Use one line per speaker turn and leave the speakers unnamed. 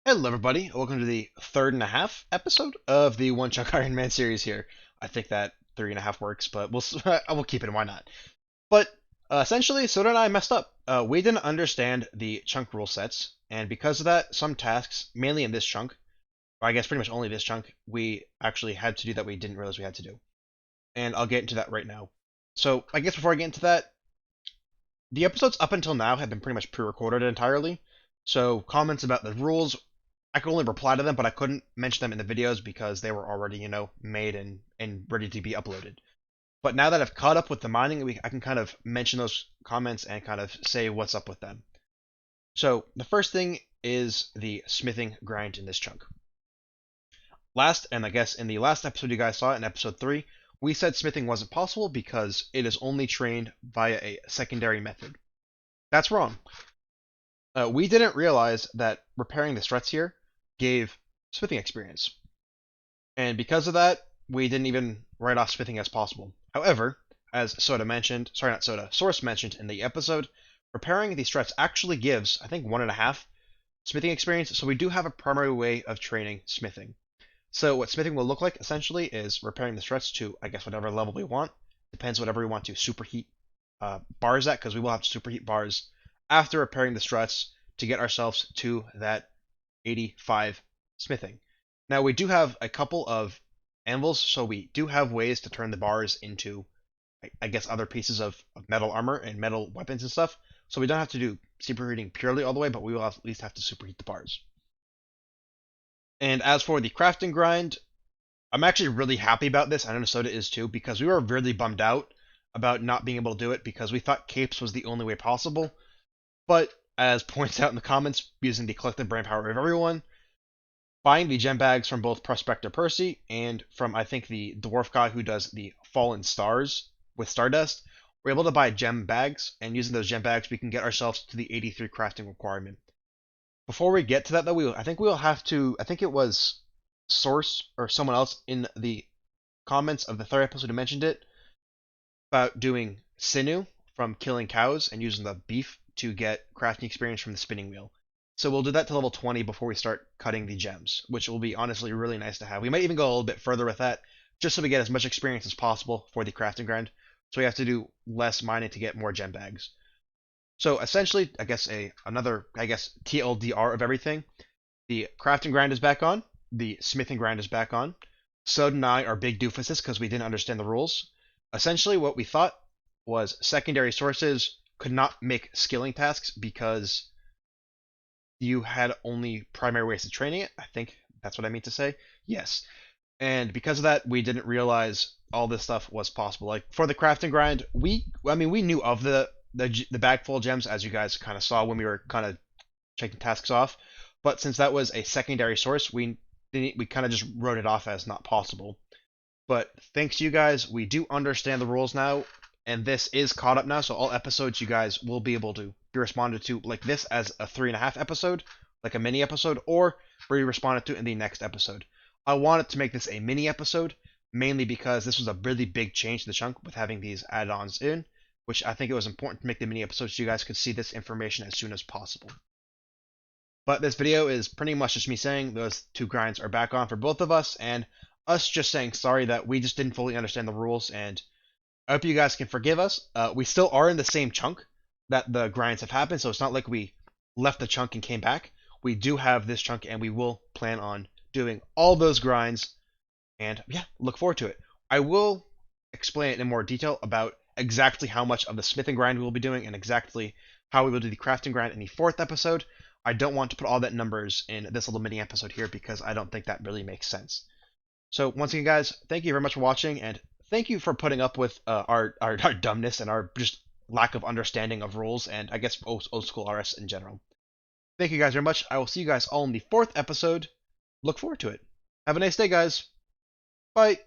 Hello, everybody. Welcome to the third and a half episode of the One Chunk Iron Man series here. I think that three and a half works, but we'll keep it. Why not? But essentially, Soda and I messed up. We didn't understand the chunk rule sets, and because of that, some tasks, mainly in this chunk, or I guess pretty much only this chunk, we actually had to do that we didn't realize we had to do. And I'll get into that right now. So I guess before I get into that, the episodes up until now have been pretty much pre-recorded entirely. So comments about the rules, I could only reply to them, but I couldn't mention them in the videos because they were already, made and ready to be uploaded. But now that I've caught up with the mining, I can kind of mention those comments and kind of say what's up with them. So the first thing is the smithing grind in this chunk. Last, and I guess in the last episode you guys saw in episode 3, we said smithing wasn't possible because it is only trained via a secondary method. That's wrong. We didn't realize that repairing the struts here gave smithing experience. And because of that, we didn't even write off smithing as possible. However, as Source mentioned in the episode, repairing the struts actually gives, I think, 1.5 smithing experience, so we do have a primary way of training smithing. So what smithing will look like, essentially, is repairing the struts to, I guess, whatever level we want. Depends whatever we want to superheat bars at, because we will have to superheat bars after repairing the struts to get ourselves to that 85 smithing. Now we do have a couple of anvils, so we do have ways to turn the bars into, I guess, other pieces of metal armor and metal weapons and stuff. So we don't have to do superheating purely all the way, but we will at least have to superheat the bars. And as for the crafting grind, I'm actually really happy about this. I know Soda is too, because we were really bummed out about not being able to do it because we thought capes was the only way possible. But as points out in the comments, using the collective brain power of everyone, buying the gem bags from both Prospector Percy and from, I think, the dwarf guy who does the Fallen Stars with Stardust, we're able to buy gem bags, and using those gem bags, we can get ourselves to the 83 crafting requirement. Before we get to that, though, I think we'll have to. I think it was Source or someone else in the comments of the third episode who mentioned it about doing sinew from killing cows and using the beef to get crafting experience from the spinning wheel. So we'll do that to level 20 before we start cutting the gems, which will be honestly really nice to have. We might even go a little bit further with that, just so we get as much experience as possible for the crafting grind. So we have to do less mining to get more gem bags. So essentially, I guess another TLDR of everything. The crafting grind is back on. The smithing grind is back on. Sod and I are big doofuses because we didn't understand the rules. Essentially, what we thought was secondary sources could not make skilling tasks because you had only primary ways of training it. I think that's what I mean to say. Yes. And because of that, we didn't realize all this stuff was possible. Like for the crafting grind, we knew of the bag full of gems, as you guys kind of saw when we were kind of checking tasks off. But since that was a secondary source, we kind of just wrote it off as not possible. But thanks to you guys, we do understand the rules now, and this is caught up now. So all episodes you guys will be able to be responded to like this as a 3.5 episode, like a mini episode, or be responded to in the next episode. I wanted to make this a mini episode, mainly because this was a really big change to the chunk with having these add-ons in, which I think it was important to make the mini episode so you guys could see this information as soon as possible. But this video is pretty much just me saying those two grinds are back on for both of us, and us just saying sorry that we just didn't fully understand the rules, and I hope you guys can forgive us. We still are in the same chunk that the grinds have happened, so it's not like we left the chunk and came back. We do have this chunk, and we will plan on doing all those grinds, and yeah, look forward to it. I will explain it in more detail about exactly how much of the smithing grind we will be doing and exactly how we will do the crafting grind in the 4th episode. I don't want to put all that numbers in this little mini episode here because I don't think that really makes sense. So once again, guys, thank you very much for watching, and thank you for putting up with our dumbness and our just lack of understanding of rules and I guess old school RS in general. Thank you guys very much. I will see you guys all in the 4th episode. Look forward to it. Have a nice day, guys. Bye.